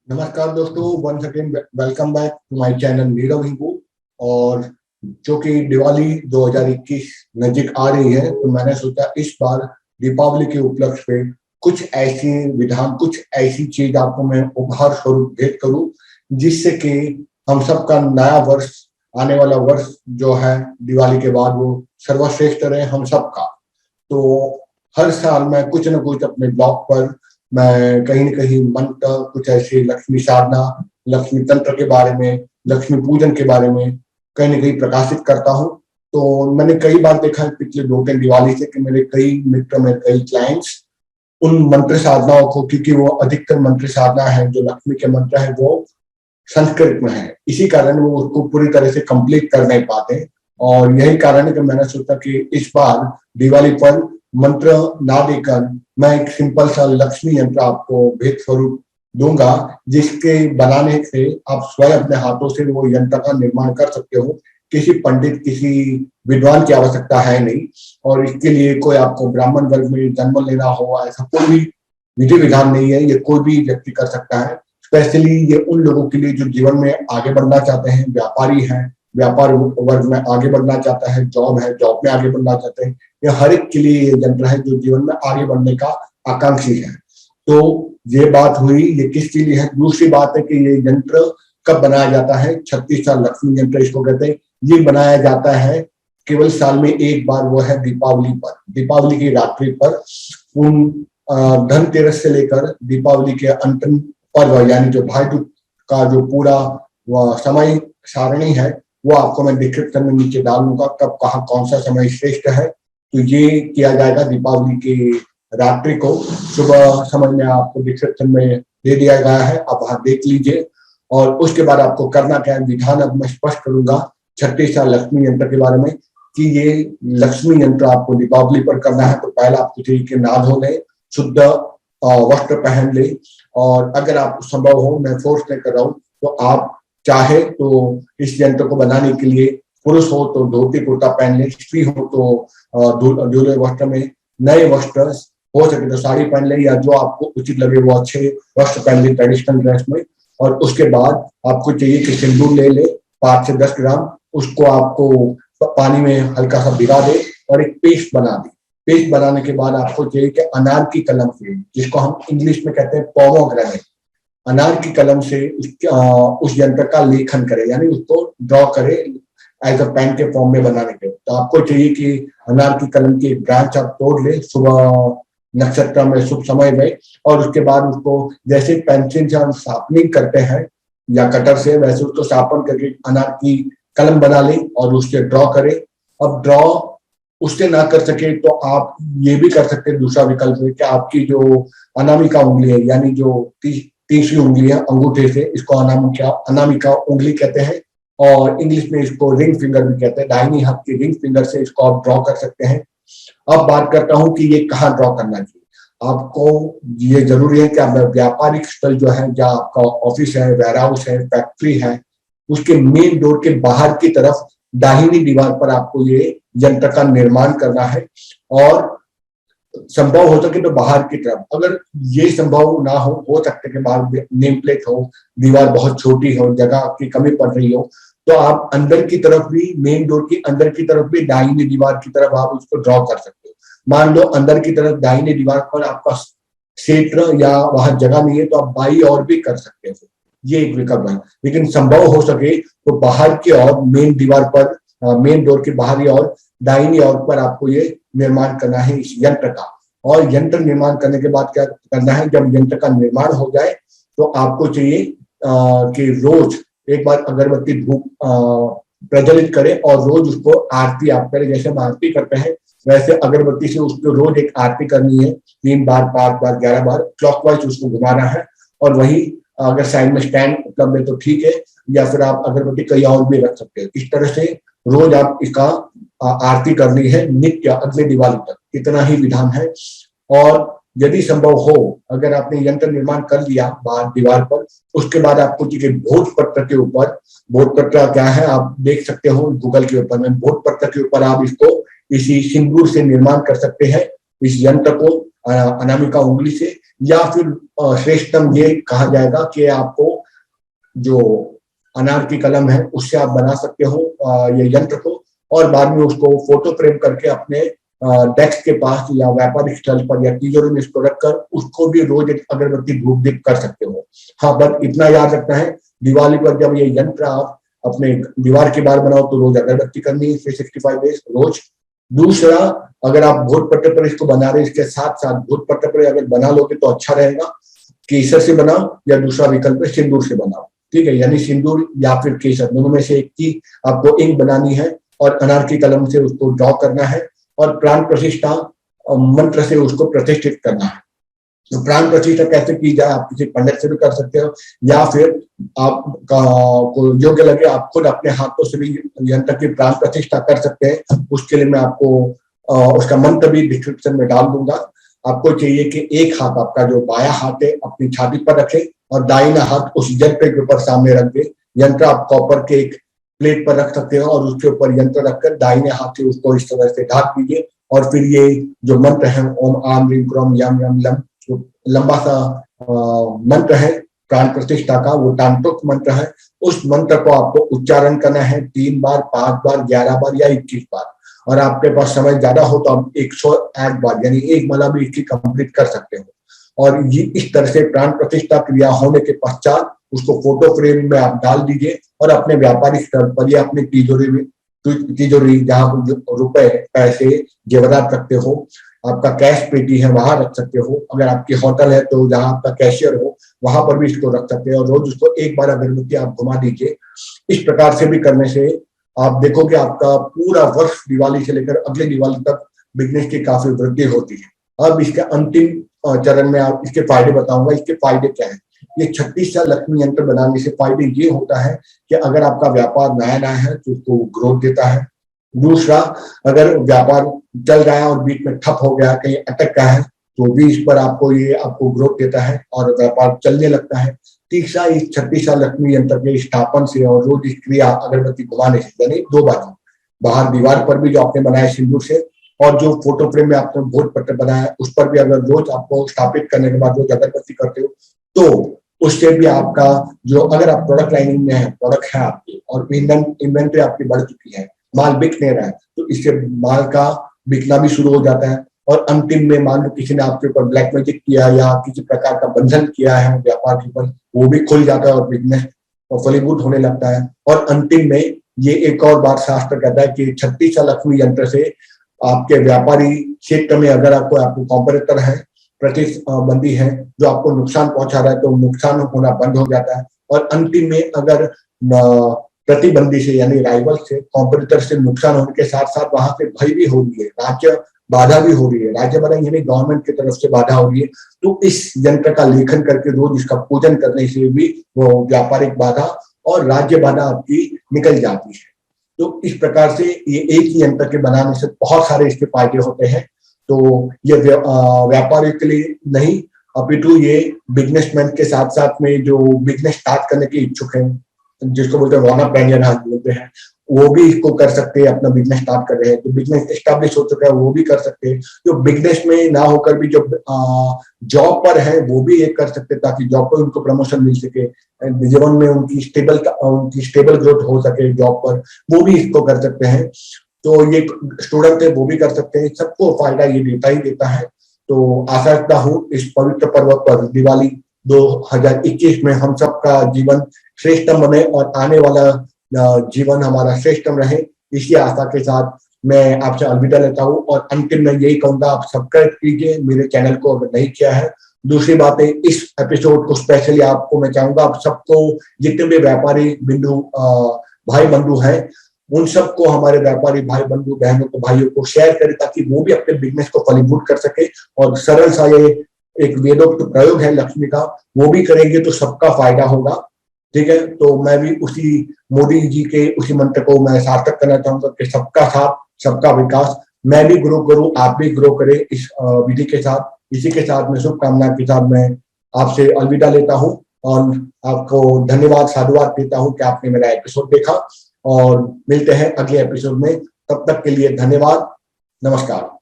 नमस्कार दोस्तों, once again welcome back to my channel Nirav Hingu. और जो कि दिवाली 2021 नजदीक आ रही है, तो मैंने सोचा इस बार दीपावली के उपलक्ष्य पे कुछ ऐसी विधान, कुछ ऐसी चीज आपको मैं उपहार स्वरूप भेंट करूं, जिससे कि हम सबका नया वर्ष, आने वाला वर्ष जो है दिवाली के बाद, वो सर्वश्रेष्ठ रहे हम सबका। तो हर साल मैं कुछ न कुछ अपने ब्लॉग पर मैं कहीं न कहीं मंत्र, कुछ ऐसे लक्ष्मी साधना, लक्ष्मी तंत्र के बारे में, लक्ष्मी पूजन के बारे में कहीं न कहीं प्रकाशित करता हूँ। तो मैंने कई बार देखा है पिछले 2-3 दिवाली से कि मेरे कई मित्र, मेरे कई क्लाइंट्स उन मंत्र साधनाओं को, क्योंकि वो अधिकतर मंत्र साधना है जो लक्ष्मी के मंत्र है, वो संस्कृत में है, इसी कारण वो उसको पूरी तरह से कंप्लीट कर नहीं पाते। और यही कारण है कि मैंने सोचा कि इस बार दिवाली पर मंत्र ना देकर मैं एक सिंपल सा लक्ष्मी यंत्र आपको भेंट स्वरूप दूंगा, जिसके बनाने से आप स्वयं अपने हाथों से वो यंत्र का निर्माण कर सकते हो। किसी पंडित, किसी विद्वान की आवश्यकता है नहीं, और इसके लिए कोई आपको ब्राह्मण वर्ग में जन्म लेना हो, ऐसा कोई भी विधि विधान नहीं है। ये कोई भी व्यक्ति कर सकता है। स्पेशली ये उन लोगों के लिए जो जीवन में आगे बढ़ना चाहते हैं, व्यापारी हैं, व्यापार वर्ग में आगे बढ़ना चाहता है, जॉब है, जॉब में आगे बढ़ना चाहते हैं। ये हर एक के लिए ये यंत्र है जो जीवन में आगे बढ़ने का आकांक्षी है। तो ये बात हुई, ये किसके लिए है। दूसरी बात है कि ये यंत्र कब बनाया जाता है। 36 लक्ष्मी यंत्र इसको कहते हैं। ये बनाया जाता है केवल साल में एक बार, वो है दीपावली पर, दीपावली की रात्रि पर। उन धनतेरस से लेकर दीपावली के अंतिम पर्व, यानी जो भाई दूज का जो पूरा समय सारणी है, वो आपको मैं डिस्क्रिप्शन में नीचे डालूंगा, कब कहाँ कौन सा समय श्रेष्ठ है। तो ये किया जाएगा दीपावली की रात्रि को। सुबह समय में आपको डिस्क्रिप्शन में दे दिया गया है, आप वहां देख लीजिए। और उसके बाद आपको करना क्या है, विधान अब मैं स्पष्ट करूंगा 36 लक्ष्मी यंत्र के बारे में, कि ये लक्ष्मी यंत्र आपको दीपावली पर करना है। तो पहले आपको चाहिए कि नहा धो ले, शुद्ध वस्त्र पहन ले, और अगर आप संभव हो, मैं फोर्स नहीं कर रहा हूँ, तो आप चाहे तो इस यंत्र को बनाने के लिए, पुरुष हो तो धोती कुर्ता पहन ले, स्त्री हो तो दूल्हे वस्त्र में, नए वस्त्र हो सके तो साड़ी पहन ले, या जो आपको उचित लगे वो अच्छे वस्त्र पहन ले ट्रेडिशनल ड्रेस में। और उसके बाद आपको चाहिए कि सिंदूर ले ले 5 से 10 ग्राम, उसको आपको पानी में हल्का सा भिगा दे और एक पेस्ट बना दे। पेस्ट बनाने के बाद आपको चाहिए कि अनार की कलम से, जिसको हम इंग्लिश में कहते हैं पोमोग्रेनेट, अनार की कलम से उस यंत्र का लेखन करे, यानी उसको ड्रॉ करे एज अ पेन के फॉर्म में बनाने के। तो आपको चाहिए कि अनार की कलम की ब्रांच आप तोड़ ले सुबह नक्षत्र में, शुभ समय में, और उसके बाद उसको जैसे पेंसिल से हम शार्पनिंग करते हैं या कटर से, वैसे उसको शार्पन करके अनार की कलम बना ले और उससे ड्रॉ करे। अब ड्रॉ उससे ना कर सके तो आप ये भी कर सकते हैं, दूसरा विकल्प है कि आपकी जो अनामिका उंगली है, यानी जो तीसरी उंगली है अंगूठे से, इसको अनामिका उंगली कहते हैं, और इंग्लिश में इसको रिंग फिंगर भी कहते हैं। दाहिनी हाथ की रिंग फिंगर से इसको आप ड्रॉ कर सकते हैं। अब बात करता हूं कि ये कहाँ ड्रॉ करना चाहिए। आपको ये जरूरी है कि आप व्यापारिक स्थल जो है, जहाँ आपका ऑफिस है, वेयर हाउस है, फैक्ट्री है, उसके मेन डोर के बाहर की तरफ दाहिनी दीवार पर आपको ये यंत्र का निर्माण करना है। और संभव हो सके तो बाहर की तरफ, अगर ये संभव ना हो सकते कि बाहर नेम प्लेट हो, दीवार बहुत छोटी हो, जगह की कमी पड़ रही हो, तो आप अंदर की तरफ भी, मेन डोर की अंदर की तरफ भी, दाहिनी दीवार की तरफ आप उसको ड्रॉ कर सकते हो। मान लो अंदर की तरफ दाहिनी दीवार पर आपका क्षेत्र या वहां जगह नहीं है, तो आप बाई और भी कर सकते हो, ये एक विकल्प है। लेकिन संभव हो सके तो बाहर की ओर, मेन दीवार पर, मेन डोर के बाहरी ओर, दाहिनी ओर पर आपको ये निर्माण करना है इस यंत्र का। और यंत्र निर्माण करने के बाद क्या करना है, जब यंत्र का निर्माण हो जाए तो आपको चाहिए कि रोज एक बार अगरबत्ती धूप प्रज्वलित करें, और रोज उसको आरती आप करें। जैसे हम आरती करते हैं, वैसे अगरबत्ती से उसको रोज एक आरती करनी है, 3 बार, 5 बार, 11 बार क्लॉकवाइज उसको घुमाना है। और वही अगर साइड में स्टैंड उपलब्ध है तो ठीक है, या फिर आप अगरबत्ती कहीं और भी रख सकते हैं। इस तरह से रोज आप इसका आरती करनी है नित्य, अगले दिवाली तक। इतना ही विधान है। और यदि संभव हो, अगर आपने यंत्र निर्माण कर लिया बाहर दीवार पर, उसके बाद आपको भोजपत्र के ऊपर, भोजपत्र क्या है आप देख सकते हो गूगल के ऊपर में, भोजपत्र के ऊपर आप इसको इसी सिंदूर से निर्माण कर सकते हैं, इस यंत्र को अनामिका उंगली से। या फिर श्रेष्ठतम ये कहा जाएगा कि आपको जो अनार की कलम है उससे आप बना सकते हो ये यंत्र को, और बाद में उसको फोटो फ्रेम करके अपने डेस्क के पास या व्यापारिक स्थल पर या तिजोरी में इसको रखकर उसको भी रोज एक अगरबत्ती धूप दीप कर सकते हो। हाँ, बस इतना याद रखना है, दिवाली पर जब ये यंत्र आप अपने दीवार के बाहर बनाओ तो रोज अगरबत्ती करनी है 365 डेज रोज। दूसरा, अगर आप भोट पट्टे पर इसको बना रहे, इसके साथ साथ भोट पट्टे पर अगर बना लोगे तो अच्छा रहेगा। केसर से बनाओ या दूसरा विकल्प है सिंदूर से बनाओ, ठीक है, यानी सिंदूर या फिर केसर, दोनों में से एक की आपको इंक बनानी है और अनार की कलम से उसको ड्रॉ करना है और प्राण प्रतिष्ठा मंत्र से उसको प्रतिष्ठित करना है। तो प्राण प्रतिष्ठा कैसे की जाए, आप किसी पंडित से भी कर सकते हो या फिर आपको योग्य लगे आप खुद अपने हाथों से भी यंत्र की प्राण प्रतिष्ठा कर सकते हैं। उसके लिए मैं आपको उसका मंत्र भी डिस्क्रिप्शन में डाल दूंगा। आपको चाहिए कि एक हाथ आपका जो बाया हाथ है अपनी छाती पर रखे और दाहिना हाथ उस यंत्र के ऊपर सामने रख दे। यंत्र आप कॉपर के एक प्लेट पर रख सकते हो और उसके ऊपर यंत्र रखकर दाहिने हाथ से उसको इस तरह से ढाक दीजिए और फिर ये जो मंत्र है ओम आम ह्रीम क्रोम यम यम लम, जो लंबा सा मंत्र है प्राण प्रतिष्ठा का, वो तांत्रिक मंत्र है। उस मंत्र को आपको उच्चारण करना है 3 बार, 5 बार, 11 बार या 21 बार, और आपके पास समय ज्यादा हो तो आप 108 बार यानी एक माला भी इसकी कंप्लीट कर सकते हो। और ये इस तरह से प्राण प्रतिष्ठा क्रिया होने के पश्चात उसको फोटो फ्रेम में आप डाल दीजिए और अपने व्यापारिक स्तर पर या अपनी तिजोरी जहाँ रुपए पैसे जेवरात रखते हो, आपका कैश पेटी है वहां रख सकते हो। अगर आपकी होटल है तो जहाँ आपका कैशियर हो वहां पर भी इसको रख सकते हो और रोज उसको एक बार अगरबत्ती आप घुमा दीजिए। इस प्रकार से भी करने से आप देखोगे आपका पूरा वर्ष दिवाली से लेकर अगले दिवाली तक बिजनेस की काफी वृद्धि होती है। अब इसके अंतिम चरण में आप इसके फायदे बताऊंगा। इसके फायदे क्या है? ये 36 लक्ष्मी यंत्र बनाने से फायदे ये होता है कि अगर आपका व्यापार नया नया है तो उसको ग्रोथ देता है। दूसरा, अगर व्यापार चल रहा है और बीच में ठप हो गया, कहीं अटक गया है, तो भी इस पर आपको ग्रोथ देता है और व्यापार चलने लगता है। तीसरा, इस 36 लक्ष्मी यंत्र के स्थापन से और रोज इस क्रिया अगरबत्ती घुमाने से, यानी 2 बाजू, बाहर दीवार पर भी जो आपने बनाया सिंदूर से और जो फोटो फ्रेम में आपने भोज पत्र बनाया उस पर भी अगर रोज आपको स्थापित करने के बाद रोज अगरबत्ती करते हो तो उससे भी आपका जो, अगर आप प्रोडक्ट लाइनिंग में है, प्रोडक्ट है आपकी और इन्वेंट्री आपकी बढ़ चुकी है, माल बिक नहीं रहा है, तो इससे माल का बिकना भी शुरू हो जाता है। और अंतिम में मान लो किसी ने आपके ऊपर ब्लैक मैजिक किया या किसी प्रकार का बंधन किया है व्यापार के ऊपर, वो भी खुल जाता है और बिजनेस फलीभूत होने लगता है। और अंतिम में ये एक और बात शास्त्र कहता है कि 36 लक्ष्मी यंत्र से आपके व्यापारी क्षेत्र में अगर आपको कॉम्पिटिटर है, प्रतिस्पर्धी है जो आपको नुकसान पहुंचा रहा है, तो नुकसान होना बंद हो जाता है। और अंतिम में अगर प्रतिबंधी से यानी राइवल से, कॉम्पिटिटर से नुकसान होने के साथ साथ वहां पे भय भी हो रही है, राज्य बाधा भी हो रही है, राज्य बाधा यानी गवर्नमेंट की तरफ से बाधा हो रही है, तो इस यंत्र का लेखन करके रोज इसका पूजन करने से भी वो व्यापारिक बाधा और राज्य बाधा आपकी निकल जाती है। तो इस प्रकार से ये एक ही यंत्र के बनाने से बहुत सारे इसके फायदे होते हैं। तो ये व्यापारी के लिए नहीं, अपितु ये बिजनेसमैन के साथ साथ में जो बिजनेस स्टार्ट करने के इच्छुक हैं, जिसको बोलते हैं वॉनरप्रेन्योर बोलते हैं, वो भी इसको कर सकते हैं। अपना बिजनेस स्टार्ट कर रहे हैं तो बिजनेस एस्टेब्लिश हो चुका है वो भी कर सकते हैं। जो बिजनेस में ना होकर भी जो जॉब पर है वो भी ये कर सकते हैं ताकि जॉब पर उनको प्रमोशन मिल सके, जीवन में उनकी स्टेबल ग्रोथ हो सके जॉब पर, वो भी इसको कर सकते हैं। तो ये स्टूडेंट है वो भी कर सकते हैं, सबको फायदा ये देता ही देता है। तो आशा रखता हूँ इस पवित्र पर्व पर दिवाली 2021 में हम सबका जीवन श्रेष्ठतम बने और आने वाला जीवन हमारा श्रेष्ठतम रहे। इसी आशा के साथ मैं आपसे अलविदा लेता हूँ और अंतिम में यही कहूंगा, आप सब्सक्राइब कीजिए मेरे चैनल को अगर नहीं किया है। दूसरी बात है, इस एपिसोड को स्पेशली आपको मैं चाहूंगा आप सबको, जितने भी व्यापारी बिंदु भाई बंधु हैं, उन सबको, हमारे व्यापारी भाई बंधु बहनों को, भाइयों को शेयर करें ताकि वो भी अपने बिजनेस को फलीभूत कर सके। और सरल सा ये एक वेदोक्त प्रयोग है लक्ष्मी का, वो भी करेंगे तो सबका फायदा होगा। ठीक है, तो मैं भी उसी मोदी जी के उसी मंत्र को मैं सार्थक करना चाहूंगा कि सबका साथ सबका विकास। मैं भी ग्रो करूं, आप भी ग्रो करें इस विधि के साथ। इसी के साथ में शुभकामना के साथ मैं आपसे अलविदा लेता हूं और आपको धन्यवाद साधुवाद देता हूं कि आपने मेरा एपिसोड देखा। और मिलते हैं अगले एपिसोड में, तब तक के लिए धन्यवाद, नमस्कार।